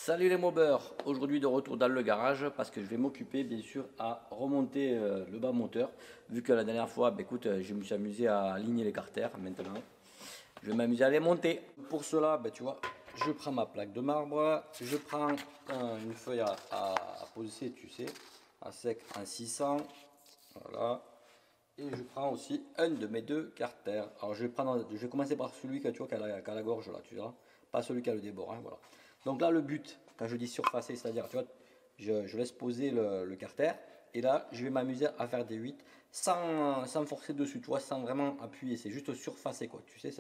Salut les mobeurs, aujourd'hui de retour dans le garage parce que je vais m'occuper bien sûr à remonter le bas moteur vu que la dernière fois écoute, je me suis amusé à aligner les carters. Maintenant je vais m'amuser à les monter. Pour cela tu vois, je prends ma plaque de marbre, je prends une feuille à poser, tu sais, à sec en 600, voilà, et je prends aussi un de mes deux carters. Alors je vais commencer par celui que tu vois qui a la gorge là, tu verras, pas celui qui a le débord, hein, voilà. Donc là le but, quand je dis surfacer, c'est-à-dire tu vois, je laisse poser le carter et là je vais m'amuser à faire des 8 sans forcer dessus, tu vois, sans vraiment appuyer, c'est juste surfacer quoi, tu sais,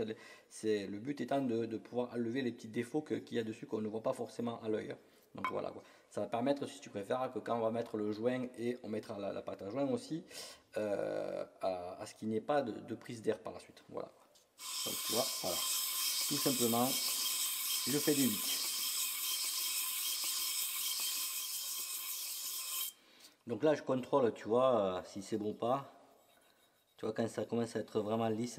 c'est le but étant de pouvoir enlever les petits défauts qu'il y a dessus qu'on ne voit pas forcément à l'œil. Donc voilà quoi. Ça va permettre, si tu préfères, que quand on va mettre le joint et on mettra la pâte à joint aussi, à ce qu'il n'y ait pas de prise d'air par la suite. Voilà. Donc tu vois, voilà. Tout simplement, je fais des 8. Donc là, je contrôle, tu vois, si c'est bon ou pas. Tu vois, quand ça commence à être vraiment lisse,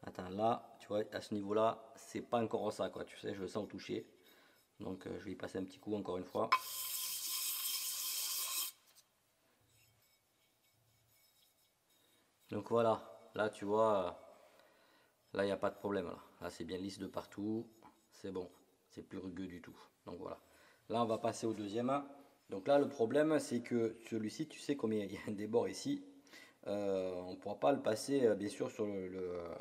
attends, là, tu vois, à ce niveau-là, c'est pas encore ça, quoi. Tu sais, je le sens au toucher. Donc je vais y passer un petit coup encore une fois. Donc voilà, là tu vois, là il n'y a pas de problème. Là c'est bien lisse de partout, c'est bon, c'est plus rugueux du tout. Donc voilà, là on va passer au deuxième. Donc là le problème c'est que celui-ci, tu sais, comme il y a un débord ici, on ne pourra pas le passer bien sûr sur le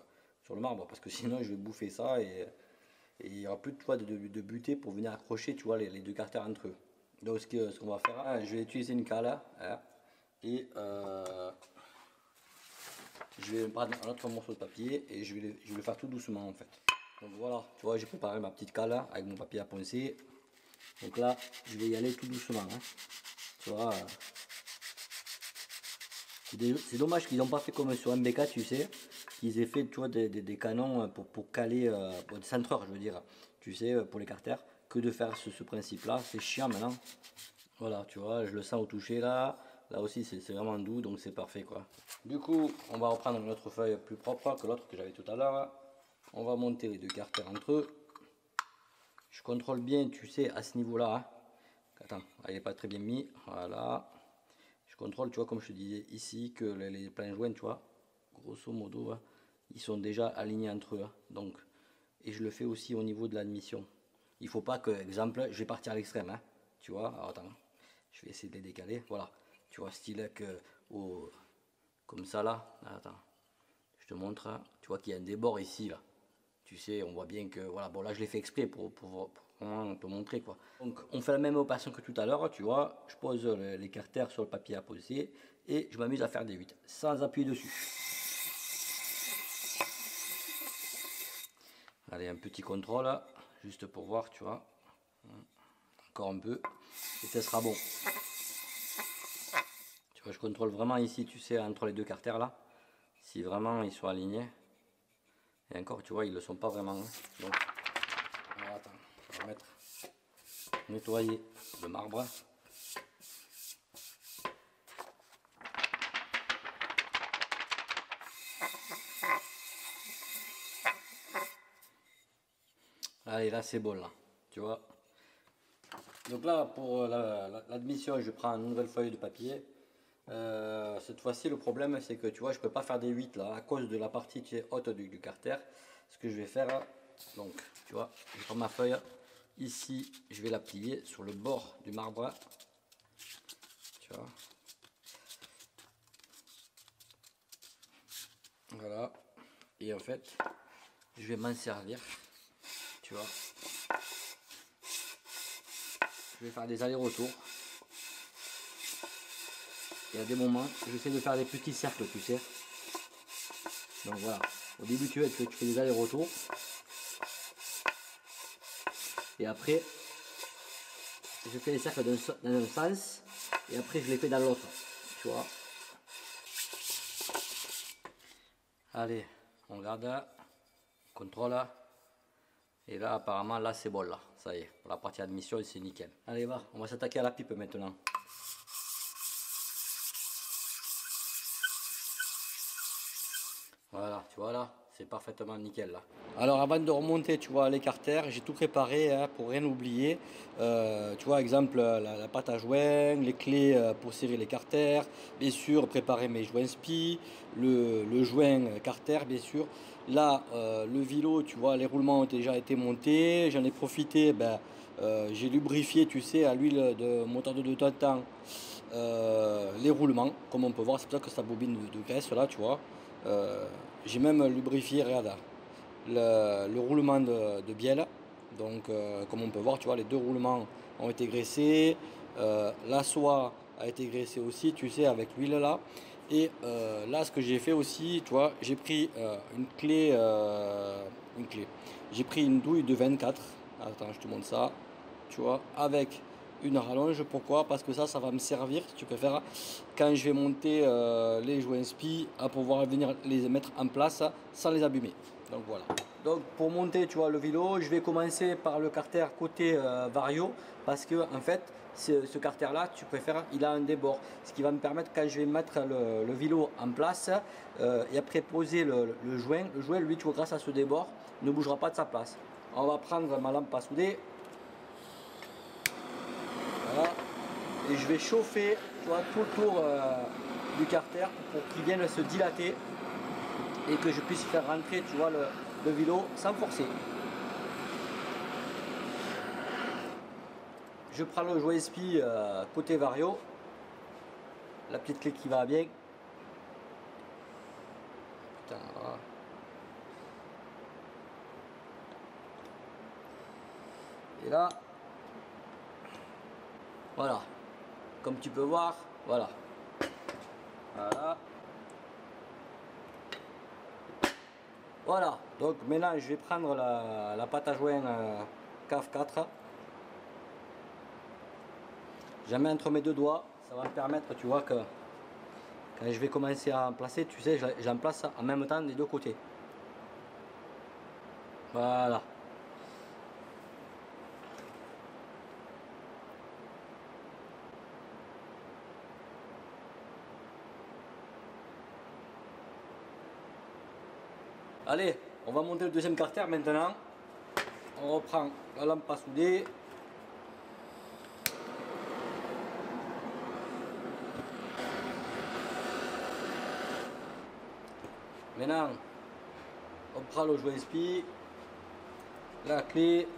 marbre parce que sinon je vais bouffer ça et il n'y aura plus de, de butée pour venir accrocher, tu vois, les deux carters entre eux. Donc ce qu'on va faire, je vais utiliser une cale, hein, et je vais prendre un autre morceau de papier et je vais le faire tout doucement en fait. Donc voilà, tu vois, j'ai préparé ma petite cale avec mon papier à poncer. Donc là, je vais y aller tout doucement, hein. Tu vois, c'est dommage qu'ils n'ont pas fait comme sur MBK, tu sais, qu'ils aient fait, tu vois, des canons pour caler, pour des centreurs, je veux dire, tu sais, pour les carters, que de faire ce principe-là. C'est chiant maintenant. Voilà, tu vois, je le sens au toucher là. Là aussi, c'est vraiment doux, donc c'est parfait quoi. Du coup, on va reprendre une autre feuille plus propre que l'autre que j'avais tout à l'heure. On va monter les deux carters entre eux. Je contrôle bien, tu sais, à ce niveau-là, hein. Attends, il n'est pas très bien mis. Voilà. Je contrôle, tu vois, comme je te disais ici, que les pleins joints, tu vois, grosso modo, hein, ils sont déjà alignés entre eux, hein. Donc, et je le fais aussi au niveau de l'admission. Il ne faut pas que, exemple, je vais partir à l'extrême, hein, tu vois. Alors attends, je vais essayer de les décaler. Voilà, tu vois, style que, comme ça là. Attends, je te montre, hein. Tu vois qu'il y a un débord ici là. Tu sais, on voit bien que, voilà, bon là je l'ai fait exprès pour vraiment te montrer quoi. Donc on fait la même opération que tout à l'heure, tu vois, je pose les carters sur le papier à poser et je m'amuse à faire des 8 sans appuyer dessus. Allez, un petit contrôle, juste pour voir, tu vois, encore un peu, et ça sera bon. Tu vois, je contrôle vraiment ici, tu sais, entre les deux carters là, si vraiment ils sont alignés. Et encore, tu vois, ils ne le sont pas vraiment, hein. Donc, alors, attends, je vais remettre, nettoyer le marbre. Allez, là c'est bon là, tu vois. Donc là pour l'admission, je prends une nouvelle feuille de papier. Cette fois-ci le problème c'est que tu vois, je peux pas faire des 8 là à cause de la partie qui est haute du carter. Ce que je vais faire, donc tu vois, je prends ma feuille ici, je vais la plier sur le bord du marbre, tu vois. Voilà, et en fait je vais m'en servir, tu vois. Je vais faire des allers-retours. Et à des moments, j'essaie de faire des petits cercles, tu sais. Donc voilà, au début tu fais des allers-retours. Et après, je fais les cercles dans un sens. Et après, je les fais dans l'autre. Tu vois. Allez, on regarde là. Contrôle là. Et là, apparemment, là c'est bon là. Ça y est, pour la partie admission, c'est nickel. Allez, va, on va s'attaquer à la pipe maintenant. Voilà, tu vois là, c'est parfaitement nickel là. Alors avant de remonter, tu vois, les carters, j'ai tout préparé hein, pour rien oublier. Tu vois, exemple, la pâte à joint, les clés pour serrer les carters, bien sûr, préparer mes joints spi, le joint carter, bien sûr. Là, le vélo, tu vois, les roulements ont déjà été montés. J'en ai profité, j'ai lubrifié, tu sais, à l'huile de moteur de 2 temps les roulements, comme on peut voir, c'est pour ça que ça bobine de graisse là, tu vois. J'ai même lubrifié, regarde, le roulement de bielle. Donc, comme on peut voir, tu vois, les deux roulements ont été graissés. La soie a été graissée aussi, tu sais, avec l'huile là. Et là, ce que j'ai fait aussi, tu vois, j'ai pris une clé. J'ai pris une douille de 24. Attends, je te montre ça. Tu vois, avec une rallonge. Pourquoi? Parce que ça va me servir, si tu préfères, quand je vais monter les joints spi, à pouvoir venir les mettre en place sans les abîmer. Donc voilà. Donc pour monter, tu vois, le vélo, je vais commencer par le carter côté Vario, parce que en fait, ce carter là, tu préfères, il a un débord, ce qui va me permettre quand je vais mettre le vélo en place et après poser le joint, lui, tu vois, grâce à ce débord, ne bougera pas de sa place. On va prendre ma lampe à souder. Voilà. Et je vais chauffer, tu vois, tout le tour du carter pour qu'il vienne se dilater et que je puisse faire rentrer, tu vois, le vélo sans forcer. Je prends le joint spi côté Vario, la petite clé qui va bien. Putain, voilà. Et là, voilà, comme tu peux voir, voilà. Voilà. Voilà, donc maintenant je vais prendre la pâte à joint CAF 4. Je la mets entre mes deux doigts, ça va me permettre, tu vois, que quand je vais commencer à en placer, tu sais, j'en place en même temps des deux côtés. Voilà. Allez, on va monter le deuxième carter maintenant. On reprend la lampe à souder. Maintenant, on prend le joint spi, la clé.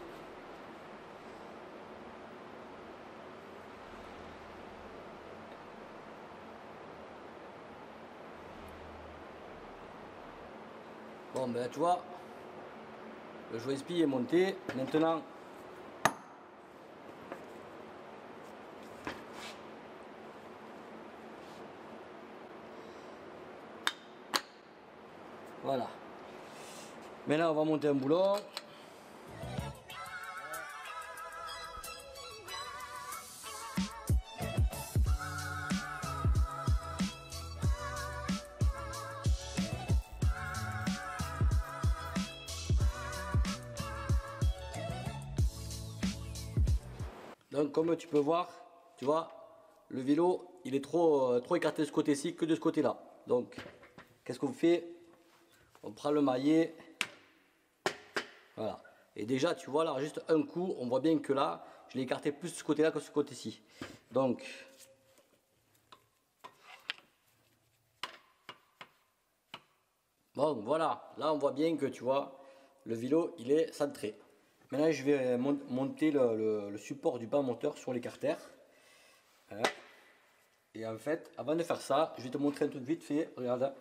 Bon ben tu vois, le joint spi est monté. Maintenant, voilà. Maintenant on va monter un boulon. Donc comme tu peux voir, tu vois, le vélo il est trop écarté de ce côté-ci que de ce côté-là. Donc qu'est-ce qu'on fait? On prend le maillet, voilà. Et déjà tu vois là, juste un coup, on voit bien que là, je l'ai écarté plus de ce côté-là que de ce côté-ci. Donc bon voilà, là on voit bien que tu vois, le vélo il est centré. Maintenant je vais monter le support du bas moteur sur les carters. Voilà. Et en fait, avant de faire ça, je vais te montrer un truc vite fait. Regarde,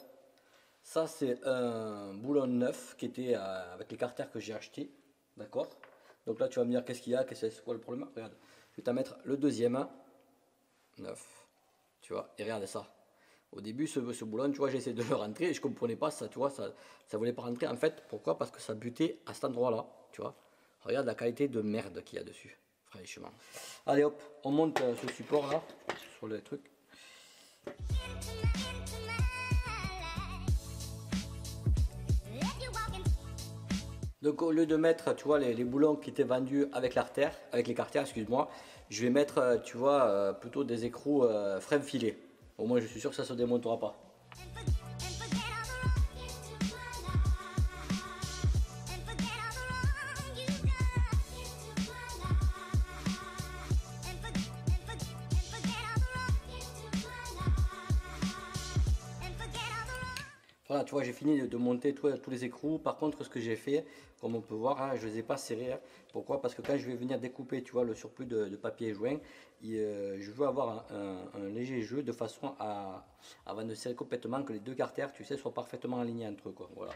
ça c'est un boulon neuf qui était avec les carters que j'ai acheté. D'accord? Donc là tu vas me dire qu'est-ce qu'il y a, c'est quoi le problème? Regarde, je vais t'en mettre le deuxième, neuf. Tu vois, et regarde ça. Au début, ce boulon, tu vois, j'ai essayé de le rentrer et je comprenais pas ça, tu vois, ça voulait pas rentrer. En fait, pourquoi? Parce que ça butait à cet endroit-là, tu vois. Regarde la qualité de merde qu'il y a dessus, franchement. Allez hop, on monte ce support là, sur le truc. Donc au lieu de mettre, tu vois, les boulons qui étaient vendus avec l'artère, avec les carters, excuse-moi, je vais mettre, tu vois, plutôt des écrous frein filés. Au moins, je suis sûr que ça se démontera pas. Voilà, tu vois, j'ai fini de monter tous les écrous. Par contre, ce que j'ai fait, comme on peut voir, hein, je ne les ai pas serrés, hein. Pourquoi? Parce que quand je vais venir découper, tu vois, le surplus de papier joint, je veux avoir un léger jeu de façon avant de serrer complètement, que les deux carters, tu sais, soient parfaitement alignés entre eux, quoi. Voilà.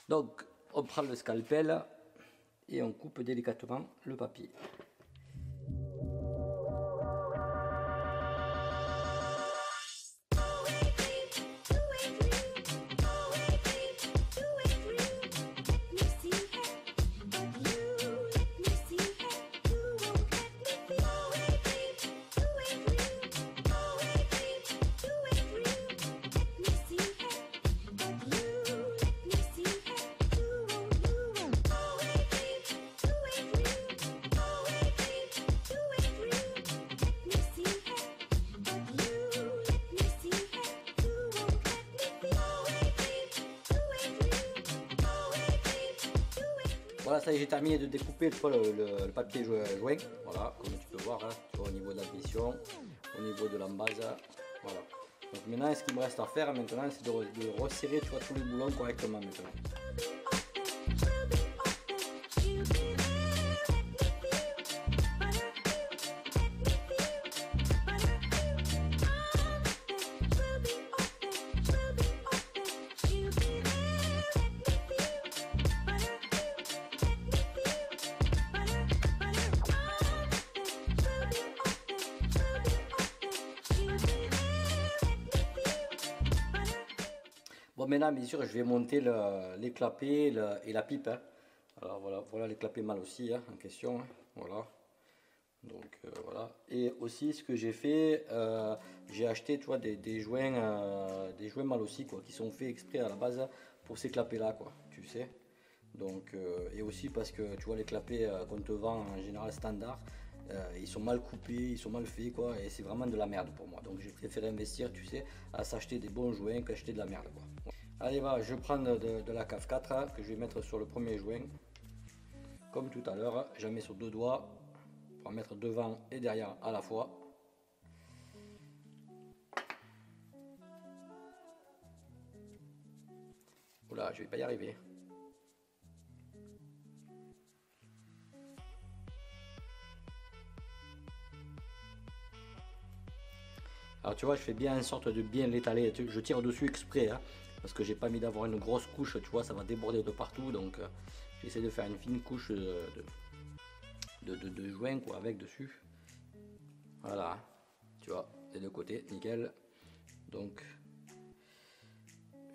Donc, on prend le scalpel et on coupe délicatement le papier. Voilà, ça y est, j'ai terminé de découper le papier joint. Voilà, comme tu peux voir, hein, tu vois, au niveau de la mission, au niveau de l'embase. Voilà. Donc maintenant, ce qu'il me reste à faire maintenant, c'est de resserrer, tu vois, tous les boulons correctement maintenant. Bon, maintenant, bien sûr, je vais monter les clapets et la pipe, hein. Alors voilà les clapets mal aussi, hein, en question, hein. Voilà. Donc voilà. Et aussi, ce que j'ai fait, j'ai acheté, tu vois, des joints mal aussi, quoi, qui sont faits exprès à la base pour ces clapets-là, quoi, tu sais. Donc, et aussi parce que tu vois, les clapets qu'on te vend en général standard, ils sont mal coupés, ils sont mal faits, quoi, et c'est vraiment de la merde pour moi. Donc j'ai préféré investir, tu sais, à s'acheter des bons joints qu'acheter de la merde, quoi. Allez, va, je prends de la cave 4 hein, que je vais mettre sur le premier joint. Comme tout à l'heure, j'en mets sur deux doigts pour en mettre devant et derrière à la fois. Oula, je vais pas y arriver. Alors tu vois, je fais bien en sorte de bien l'étaler. Je tire dessus exprès, hein, parce que j'ai pas mis d'avoir une grosse couche, tu vois, ça va déborder de partout. Donc j'essaie de faire une fine couche de joint quoi, avec dessus. Voilà, tu vois, des deux côtés, nickel. Donc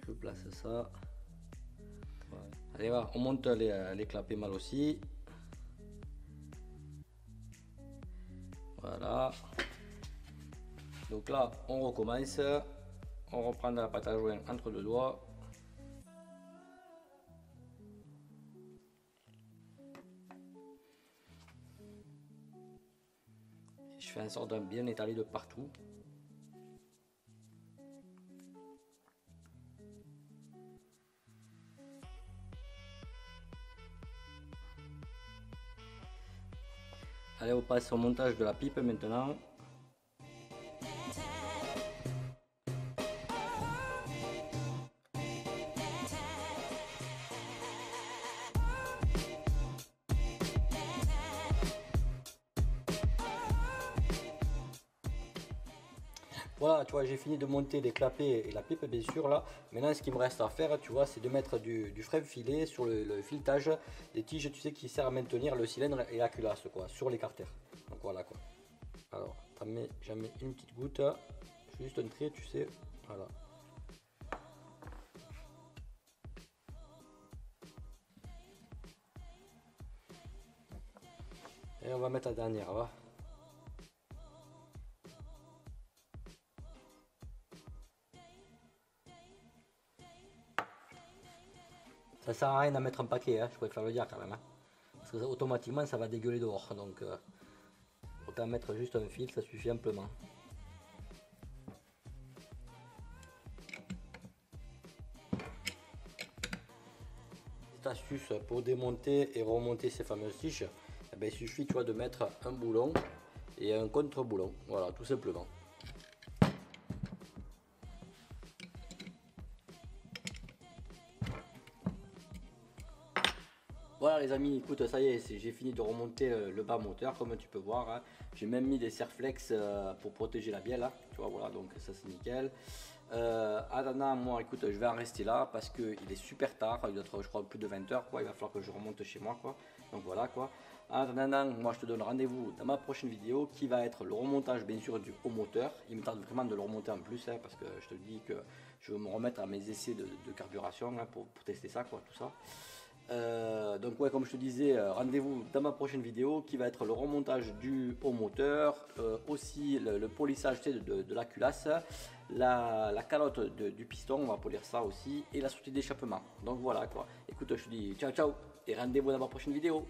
je place ça. Allez, va, on monte les clapets mal aussi. Voilà. Donc là, on recommence. On reprend la pâte à joint entre deux doigts. Je fais en sorte de bien étaler de partout. Allez, on passe au montage de la pipe maintenant. Voilà, tu vois, j'ai fini de monter les clapets et la pipe, bien sûr, là. Maintenant, ce qu'il me reste à faire, tu vois, c'est de mettre du frêne filé sur le filetage des tiges, tu sais, qui sert à maintenir le cylindre et la culasse, quoi, sur les carters. Donc voilà, quoi. Alors, j'en mets une petite goutte, juste un trait, tu sais, voilà. Et on va mettre la dernière, va. Ça sert à rien d'en mettre un paquet, hein, je préfère le dire quand même, hein. Parce que automatiquement ça va dégueuler dehors, donc autant mettre juste un fil, ça suffit amplement. Petite astuce pour démonter et remonter ces fameuses tiges, eh ben, il suffit, tu vois, de mettre un boulon et un contre-boulon, voilà, tout simplement. les amis, écoute, ça y est, j'ai fini de remonter le bas moteur comme tu peux voir, hein. J'ai même mis des serflex pour protéger la bielle, hein. Tu vois, voilà, donc ça c'est nickel. Adana, moi écoute, je vais en rester là parce qu'il est super tard, il doit être je crois plus de 20 h quoi, il va falloir que je remonte chez moi quoi. Donc voilà quoi. Adana, moi je te donne rendez-vous dans ma prochaine vidéo qui va être le remontage bien sûr du haut moteur. Il me tarde vraiment de le remonter en plus, hein, parce que je te dis que je veux me remettre à mes essais de carburation, hein, pour tester ça quoi, tout ça. Donc ouais, comme je te disais, rendez-vous dans ma prochaine vidéo qui va être le remontage du haut moteur, aussi le polissage de la culasse, la calotte du piston, on va polir ça aussi, et la sortie d'échappement. Donc voilà quoi. Écoute, je te dis ciao ciao et rendez-vous dans ma prochaine vidéo.